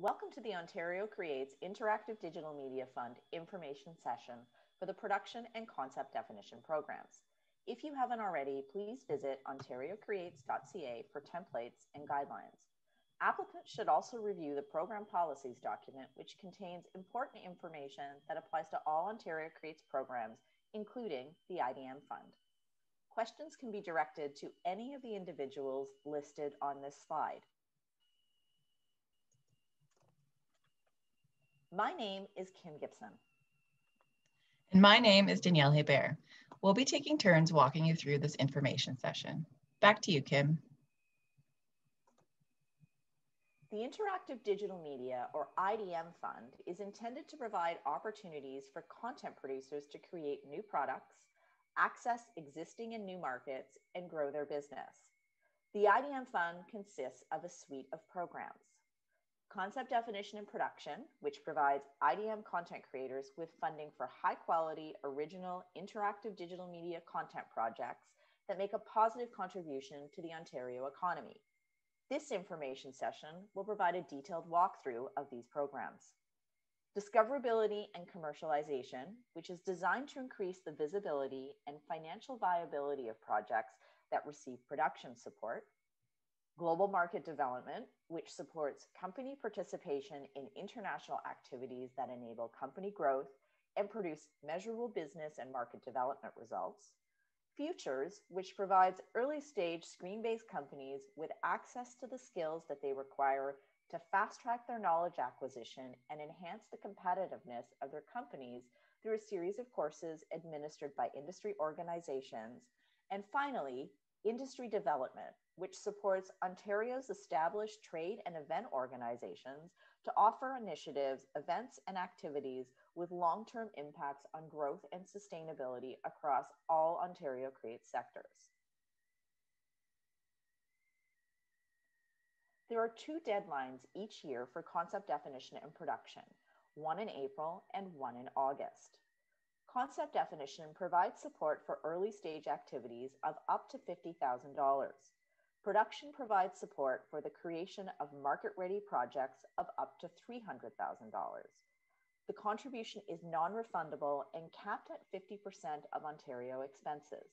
Welcome to the Ontario Creates Interactive Digital Media Fund information session for the production and concept definition programs. If you haven't already, please visit ontariocreates.ca for templates and guidelines. Applicants should also review the program policies document, which contains important information that applies to all Ontario Creates programs, including the IDM Fund. Questions can be directed to any of the individuals listed on this slide. My name is Kim Gibson. And my name is Danielle Hebert. We'll be taking turns walking you through this information session. Back to you, Kim. The Interactive Digital Media, or IDM Fund, is intended to provide opportunities for content producers to create new products, access existing and new markets, and grow their business. The IDM Fund consists of a suite of programs. Concept definition and production, which provides IDM content creators with funding for high-quality, original, interactive digital media content projects that make a positive contribution to the Ontario economy. This information session will provide a detailed walkthrough of these programs. Discoverability and commercialization, which is designed to increase the visibility and financial viability of projects that receive production support. Global market development, which supports company participation in international activities that enable company growth and produce measurable business and market development results. Futures, which provides early-stage screen-based companies with access to the skills that they require to fast-track their knowledge acquisition and enhance the competitiveness of their companies through a series of courses administered by industry organizations. And finally, industry development, which supports Ontario's established trade and event organizations to offer initiatives, events, and activities with long-term impacts on growth and sustainability across all Ontario Creates sectors. There are two deadlines each year for concept definition and production, one in April and one in August. Concept definition provides support for early stage activities of up to $50,000. Production provides support for the creation of market-ready projects of up to $300,000. The contribution is non-refundable and capped at 50% of Ontario expenses.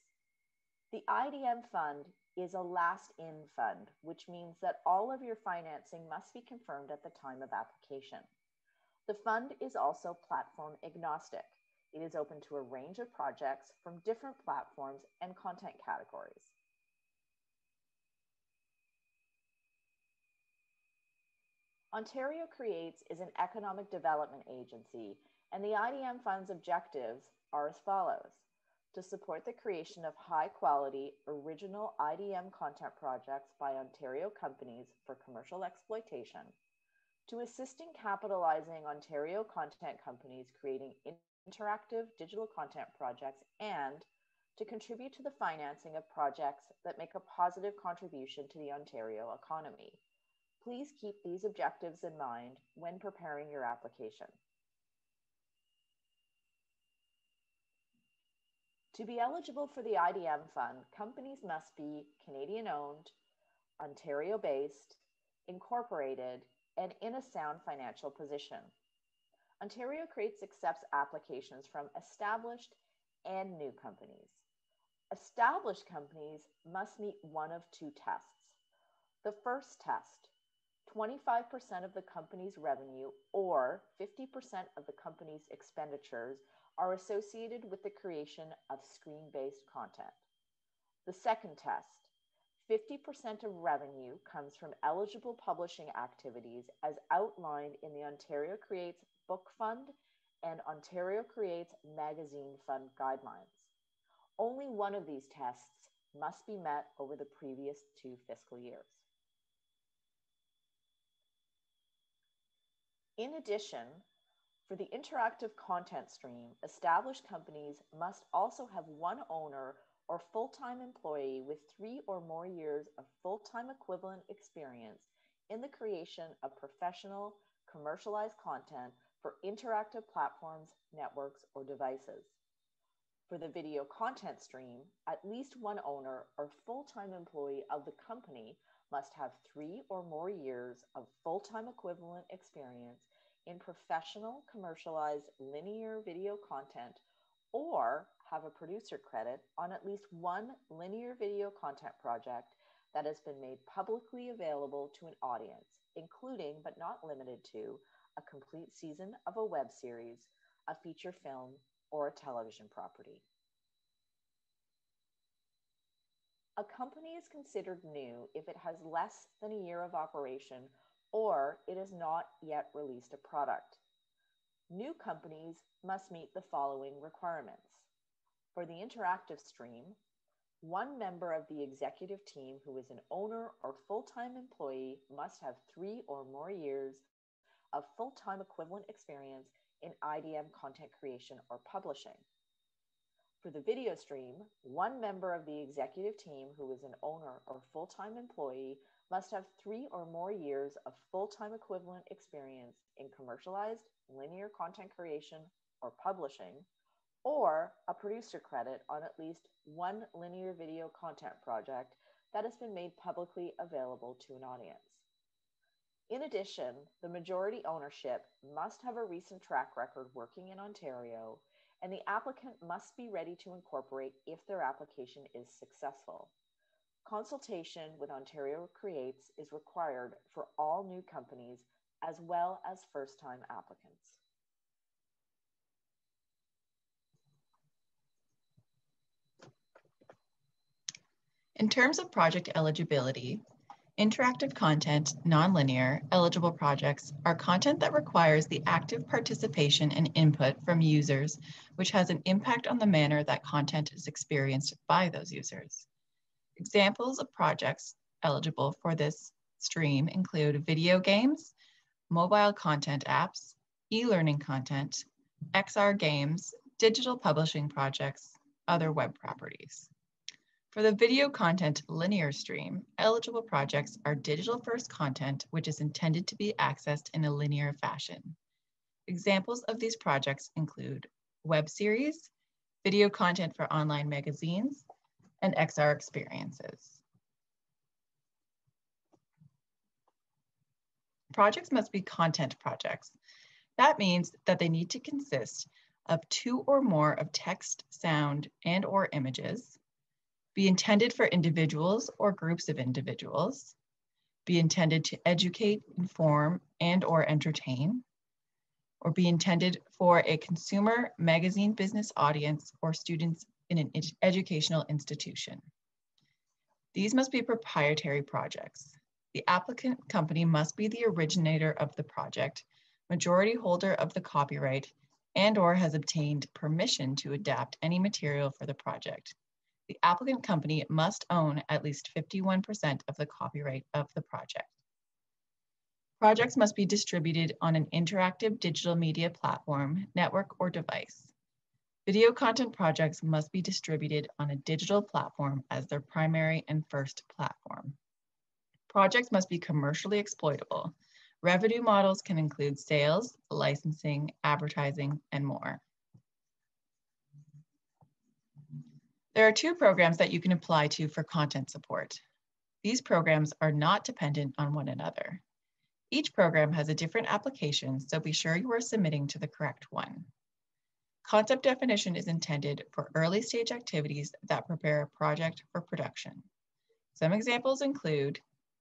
The IDM Fund is a last-in fund, which means that all of your financing must be confirmed at the time of application. The fund is also platform agnostic. It is open to a range of projects from different platforms and content categories. Ontario Creates is an economic development agency, and the IDM Fund's objectives are as follows: to support the creation of high-quality, original IDM content projects by Ontario companies for commercial exploitation, to assist in capitalizing Ontario content companies creating interactive digital content projects, and to contribute to the financing of projects that make a positive contribution to the Ontario economy. Please keep these objectives in mind when preparing your application. To be eligible for the IDM Fund, companies must be Canadian-owned, Ontario-based, incorporated, and in a sound financial position. Ontario Creates accepts applications from established and new companies. Established companies must meet one of two tests. The first test: 25% of the company's revenue or 50% of the company's expenditures are associated with the creation of screen-based content. The second test: 50% of revenue comes from eligible publishing activities as outlined in the Ontario Creates Book Fund and Ontario Creates Magazine Fund guidelines. Only one of these tests must be met over the previous 2 fiscal years. In addition, for the interactive content stream, established companies must also have one owner or full-time employee with 3 or more years of full-time equivalent experience in the creation of professional, commercialized content for interactive platforms, networks, or devices. For the video content stream, at least one owner or full-time employee of the company must have 3 or more years of full-time equivalent experience in professional commercialized linear video content or have a producer credit on at least one linear video content project that has been made publicly available to an audience, including but not limited to a complete season of a web series, a feature film, or a television property. A company is considered new if it has less than a year of operation or it has not yet released a product. New companies must meet the following requirements. For the interactive stream, one member of the executive team who is an owner or full-time employee must have 3 or more years of full-time equivalent experience in IDM content creation or publishing. For the video stream, one member of the executive team who is an owner or full-time employee must have 3 or more years of full-time equivalent experience in commercialized linear content creation or publishing, or a producer credit on at least one linear video content project that has been made publicly available to an audience. In addition, the majority ownership must have a recent track record working in Ontario, and the applicant must be ready to incorporate if their application is successful. Consultation with Ontario Creates is required for all new companies as well as first-time applicants. In terms of project eligibility, interactive content, nonlinear, eligible projects are content that requires the active participation and input from users, which has an impact on the manner that content is experienced by those users. Examples of projects eligible for this stream include video games, mobile content apps, e-learning content, XR games, digital publishing projects, other web properties. For the video content linear stream, eligible projects are digital-first content which is intended to be accessed in a linear fashion. Examples of these projects include web series, video content for online magazines, and XR experiences. Projects must be content projects. That means that they need to consist of 2 or more of text, sound, and/or images, be intended for individuals or groups of individuals, be intended to educate, inform, and/or entertain, or be intended for a consumer magazine business audience or students in an educational institution. These must be proprietary projects. The applicant company must be the originator of the project, majority holder of the copyright, and/or has obtained permission to adapt any material for the project. The applicant company must own at least 51% of the copyright of the project. Projects must be distributed on an interactive digital media platform, network, or device. Video content projects must be distributed on a digital platform as their primary and first platform. Projects must be commercially exploitable. Revenue models can include sales, licensing, advertising, and more. There are 2 programs that you can apply to for content support. These programs are not dependent on one another. Each program has a different application, so be sure you are submitting to the correct one. Concept definition is intended for early stage activities that prepare a project for production. Some examples include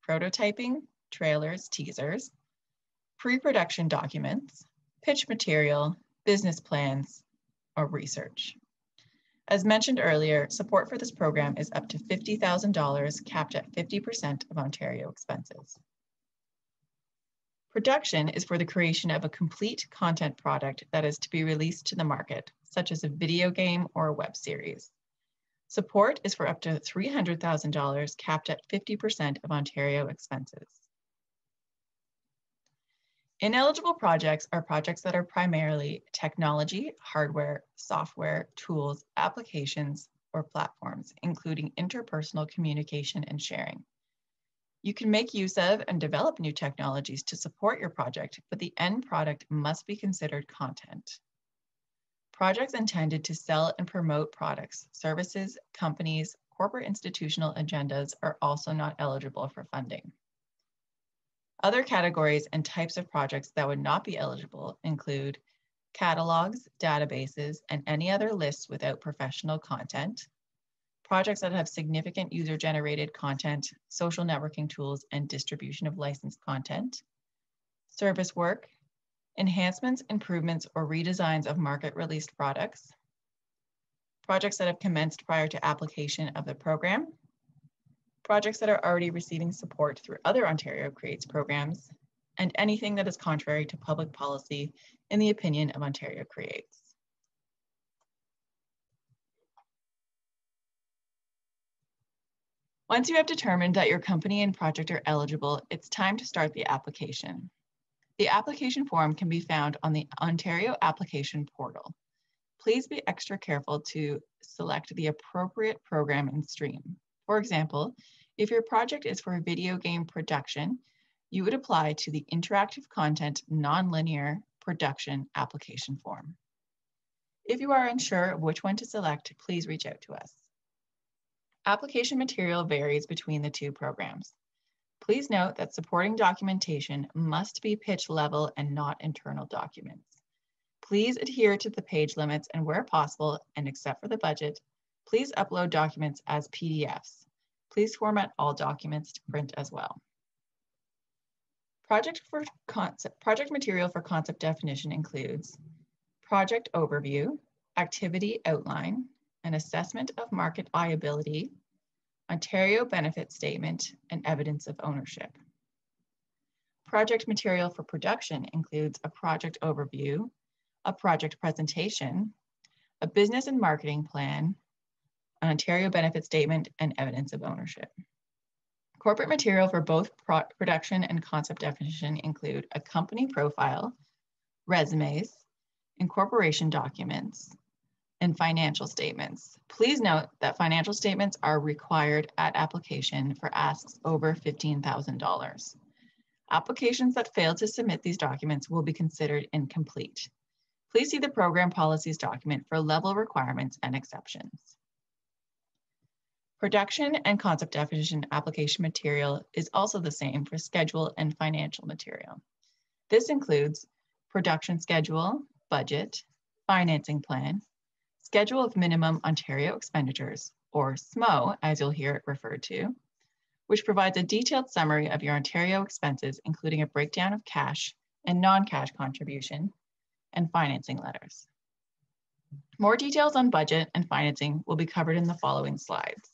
prototyping, trailers, teasers, pre-production documents, pitch material, business plans, or research. As mentioned earlier, support for this program is up to $50,000, capped at 50% of Ontario expenses. Production is for the creation of a complete content product that is to be released to the market, such as a video game or a web series. Support is for up to $300,000, capped at 50% of Ontario expenses. Ineligible projects are projects that are primarily technology, hardware, software, tools, applications, or platforms, including interpersonal communication and sharing. You can make use of and develop new technologies to support your project, but the end product must be considered content. Projects intended to sell and promote products, services, companies, corporate institutional agendas are also not eligible for funding. Other categories and types of projects that would not be eligible include catalogs, databases, and any other lists without professional content, projects that have significant user-generated content, social networking tools, and distribution of licensed content, service work, enhancements, improvements, or redesigns of market-released products, projects that have commenced prior to application of the program, projects that are already receiving support through other Ontario Creates programs, and anything that is contrary to public policy in the opinion of Ontario Creates. Once you have determined that your company and project are eligible, it's time to start the application. The application form can be found on the Ontario Application Portal. Please be extra careful to select the appropriate program and stream. For example, if your project is for a video game production, you would apply to the Interactive Content Nonlinear Production Application Form. If you are unsure of which one to select, please reach out to us. Application material varies between the two programs. Please note that supporting documentation must be pitch level and not internal documents. Please adhere to the page limits, and where possible, and except for the budget, please upload documents as PDFs. Please format all documents to print as well. Project material for concept definition includes project overview, activity outline, an assessment of market viability, Ontario benefit statement, and evidence of ownership. Project material for production includes a project overview, a project presentation, a business and marketing plan, an Ontario benefit statement, and evidence of ownership. Corporate material for both production and concept definition include a company profile, resumes, incorporation documents, and financial statements. Please note that financial statements are required at application for asks over $15,000. Applications that fail to submit these documents will be considered incomplete. Please see the program policies document for level requirements and exceptions. Production and concept definition application material is also the same for schedule and financial material. This includes production schedule, budget, financing plan, schedule of minimum Ontario expenditures, or SMO, as you'll hear it referred to, which provides a detailed summary of your Ontario expenses, including a breakdown of cash and non-cash contribution, and financing letters. More details on budget and financing will be covered in the following slides.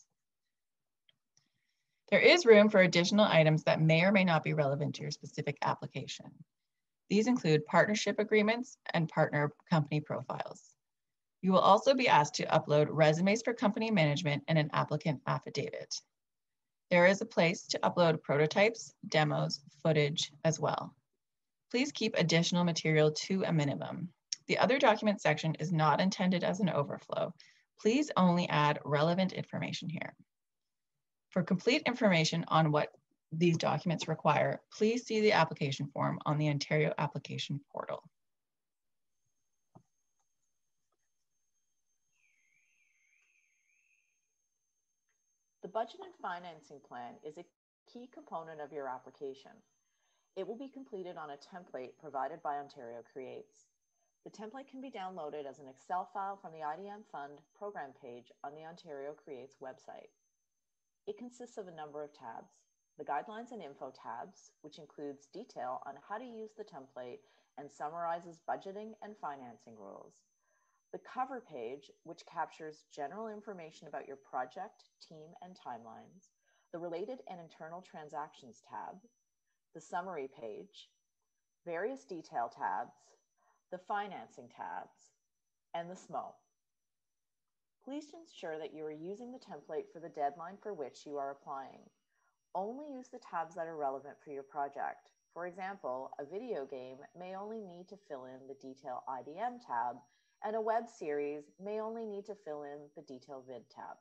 There is room for additional items that may or may not be relevant to your specific application. These include partnership agreements and partner company profiles. You will also be asked to upload resumes for company management and an applicant affidavit. There is a place to upload prototypes, demos, footage as well. Please keep additional material to a minimum. The other document section is not intended as an overflow. Please only add relevant information here. For complete information on what these documents require, please see the application form on the Ontario Application Portal. The budget and financing plan is a key component of your application. It will be completed on a template provided by Ontario Creates. The template can be downloaded as an Excel file from the IDM Fund program page on the Ontario Creates website. It consists of a number of tabs: the Guidelines and Info tabs, which includes detail on how to use the template and summarizes budgeting and financing rules; the Cover page, which captures general information about your project, team, and timelines; the Related and Internal Transactions tab; the Summary page; various detail tabs; the Financing tabs; and the SMO. Please ensure that you are using the template for the deadline for which you are applying. Only use the tabs that are relevant for your project. For example, a video game may only need to fill in the Detail IDM tab, and a web series may only need to fill in the Detail Vid tab.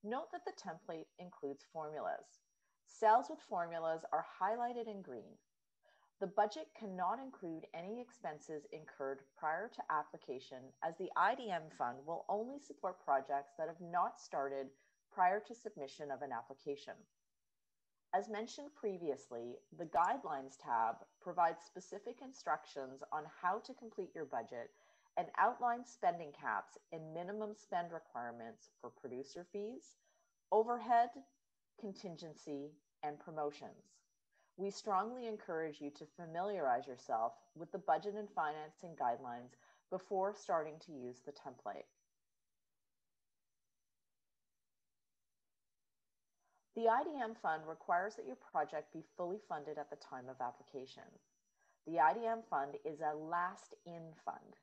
Note that the template includes formulas. Cells with formulas are highlighted in green. The budget cannot include any expenses incurred prior to application, as the IDM fund will only support projects that have not started prior to submission of an application. As mentioned previously, the Guidelines tab provides specific instructions on how to complete your budget and outlines spending caps and minimum spend requirements for producer fees, overhead, contingency, and promotions. We strongly encourage you to familiarize yourself with the budget and financing guidelines before starting to use the template. The IDM fund requires that your project be fully funded at the time of application. The IDM fund is a last-in fund.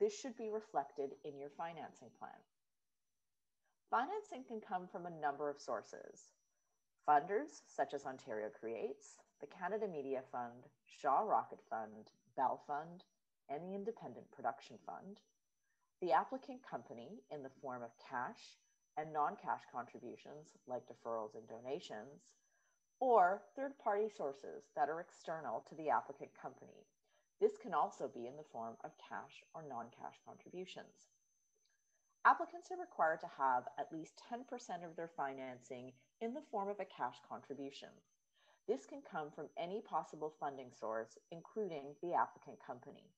This should be reflected in your financing plan. Financing can come from a number of sources. Funders such as Ontario Creates, the Canada Media Fund, Shaw Rocket Fund, Bell Fund, and the Independent Production Fund. The applicant company in the form of cash and non-cash contributions like deferrals and donations, or third-party sources that are external to the applicant company. This can also be in the form of cash or non-cash contributions. Applicants are required to have at least 10% of their financing in the form of a cash contribution. This can come from any possible funding source, including the applicant company.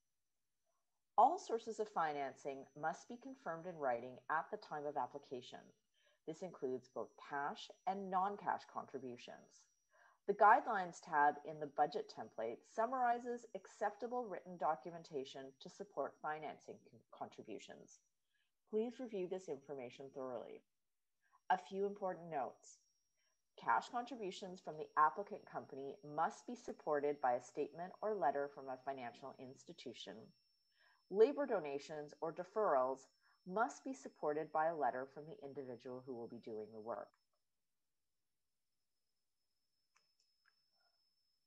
All sources of financing must be confirmed in writing at the time of application. This includes both cash and non-cash contributions. The Guidelines tab in the budget template summarizes acceptable written documentation to support financing contributions. Please review this information thoroughly. A few important notes. Cash contributions from the applicant company must be supported by a statement or letter from a financial institution. Labor donations or deferrals must be supported by a letter from the individual who will be doing the work.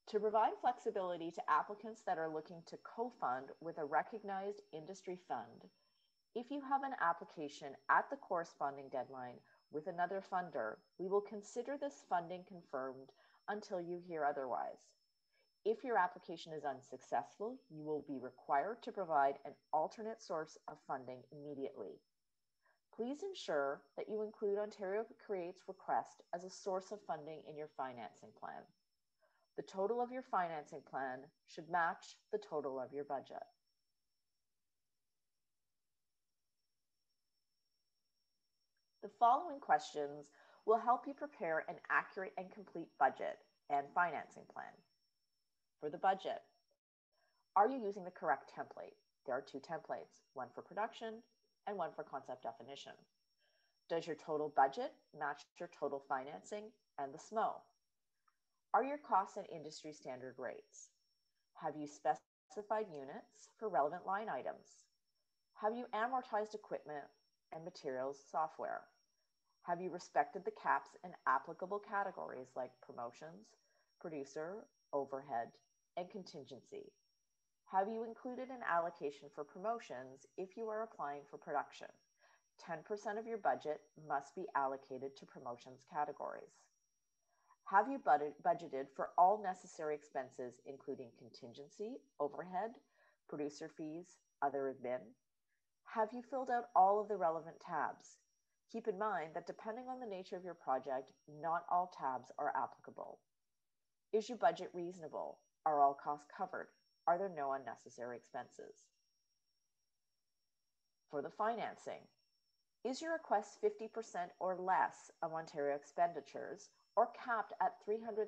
To provide flexibility to applicants that are looking to co-fund with a recognized industry fund, if you have an application at the corresponding deadline with another funder, we will consider this funding confirmed until you hear otherwise. If your application is unsuccessful, you will be required to provide an alternate source of funding immediately. Please ensure that you include Ontario Creates request as a source of funding in your financing plan. The total of your financing plan should match the total of your budget. The following questions will help you prepare an accurate and complete budget and financing plan. For the budget, are you using the correct template? There are two templates, one for production and one for concept definition. Does your total budget match your total financing and the SMO? Are your costs at industry standard rates? Have you specified units for relevant line items? Have you amortized equipment and materials software? Have you respected the caps in applicable categories like promotions, producer, overhead, and contingency? Have you included an allocation for promotions if you are applying for production? 10% of your budget must be allocated to promotions categories. Have you budgeted for all necessary expenses, including contingency, overhead, producer fees, other admin? Have you filled out all of the relevant tabs? Keep in mind that depending on the nature of your project, not all tabs are applicable. Is your budget reasonable? Are all costs covered? Are there no unnecessary expenses? For the financing, is your request 50% or less of Ontario expenditures, or capped at $300,000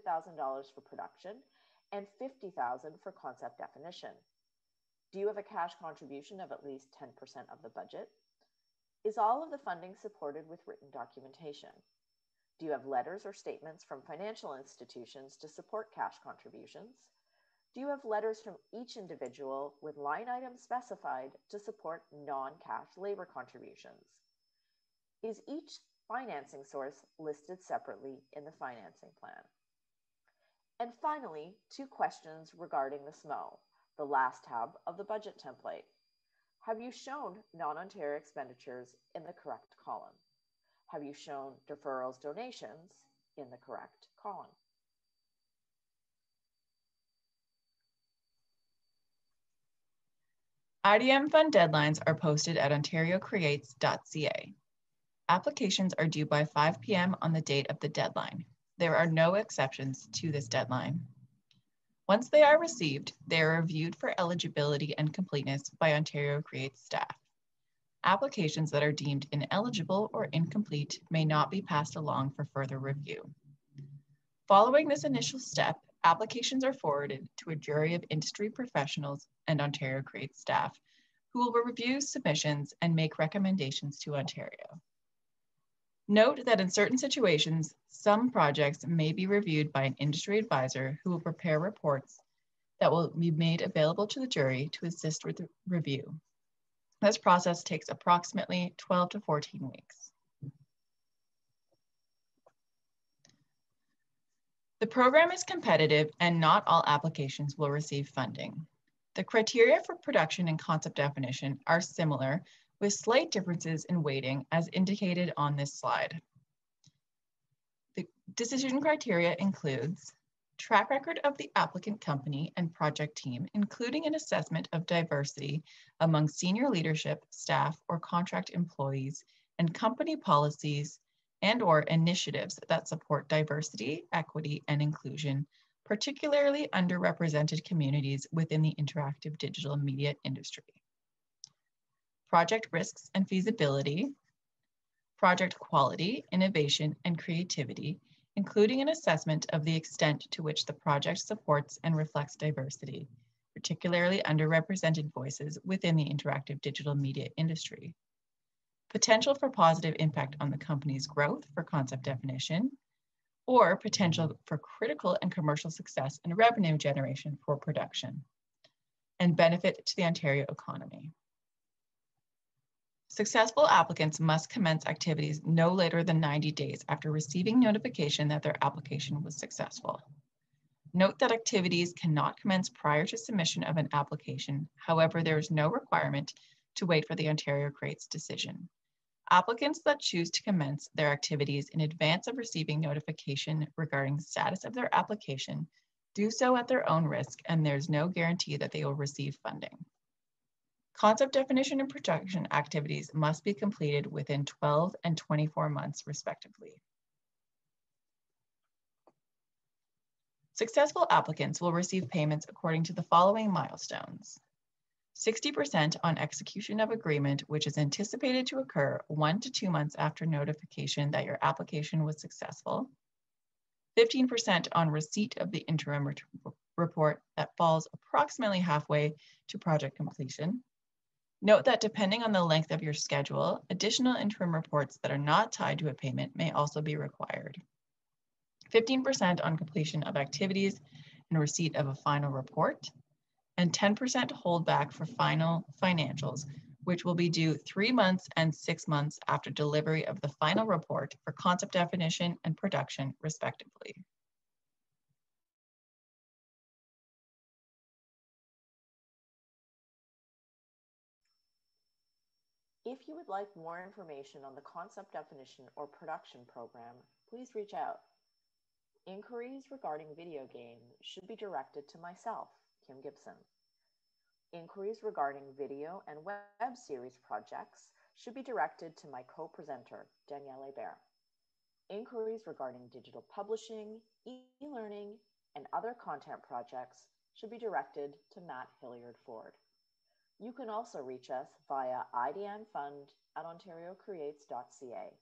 for production and $50,000 for concept definition? Do you have a cash contribution of at least 10% of the budget? Is all of the funding supported with written documentation? Do you have letters or statements from financial institutions to support cash contributions? Do you have letters from each individual with line items specified to support non-cash labor contributions? Is each financing source listed separately in the financing plan? And finally, two questions regarding the SMO, the last tab of the budget template. Have you shown non-Ontario expenditures in the correct column? Have you shown deferrals, donations in the correct column? IDM fund deadlines are posted at ontariocreates.ca. Applications are due by 5 p.m. on the date of the deadline. There are no exceptions to this deadline. Once they are received, they are reviewed for eligibility and completeness by Ontario Creates staff. Applications that are deemed ineligible or incomplete may not be passed along for further review. Following this initial step, applications are forwarded to a jury of industry professionals and Ontario Creates staff who will review submissions and make recommendations to Ontario. Note that in certain situations, some projects may be reviewed by an industry advisor who will prepare reports that will be made available to the jury to assist with the review. This process takes approximately 12 to 14 weeks. The program is competitive and not all applications will receive funding. The criteria for production and concept definition are similar with slight differences in weighting as indicated on this slide. The decision criteria includes track record of the applicant company and project team, including an assessment of diversity among senior leadership, staff, or contract employees, and company policies and/or initiatives that support diversity, equity, and inclusion, particularly underrepresented communities within the interactive digital media industry. Project risks and feasibility, project quality, innovation, and creativity, including an assessment of the extent to which the project supports and reflects diversity, particularly underrepresented voices within the interactive digital media industry. Potential for positive impact on the company's growth for concept definition, or potential for critical and commercial success and revenue generation for production, and benefit to the Ontario economy. Successful applicants must commence activities no later than 90 days after receiving notification that their application was successful. Note that activities cannot commence prior to submission of an application. However, there is no requirement to wait for the Ontario Creates decision. Applicants that choose to commence their activities in advance of receiving notification regarding the status of their application do so at their own risk, and there's no guarantee that they will receive funding. Concept definition and production activities must be completed within 12 and 24 months, respectively. Successful applicants will receive payments according to the following milestones. 60% on execution of agreement, which is anticipated to occur 1 to 2 months after notification that your application was successful. 15% on receipt of the interim report that falls approximately halfway to project completion. Note that depending on the length of your schedule, additional interim reports that are not tied to a payment may also be required. 15% on completion of activities and receipt of a final report, and 10% holdback for final financials, which will be due 3 months and 6 months after delivery of the final report for concept definition and production, respectively. If you would like more information on the concept definition or production program, please reach out. Inquiries regarding video games should be directed to myself, Kim Gibson. Inquiries regarding video and web series projects should be directed to my co-presenter, Danielle Hebert. Inquiries regarding digital publishing, e-learning, and other content projects should be directed to Matt Hilliard-Ford. You can also reach us via idmfund@ontariocreates.ca.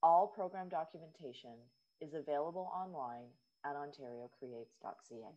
All program documentation is available online at ontariocreates.ca.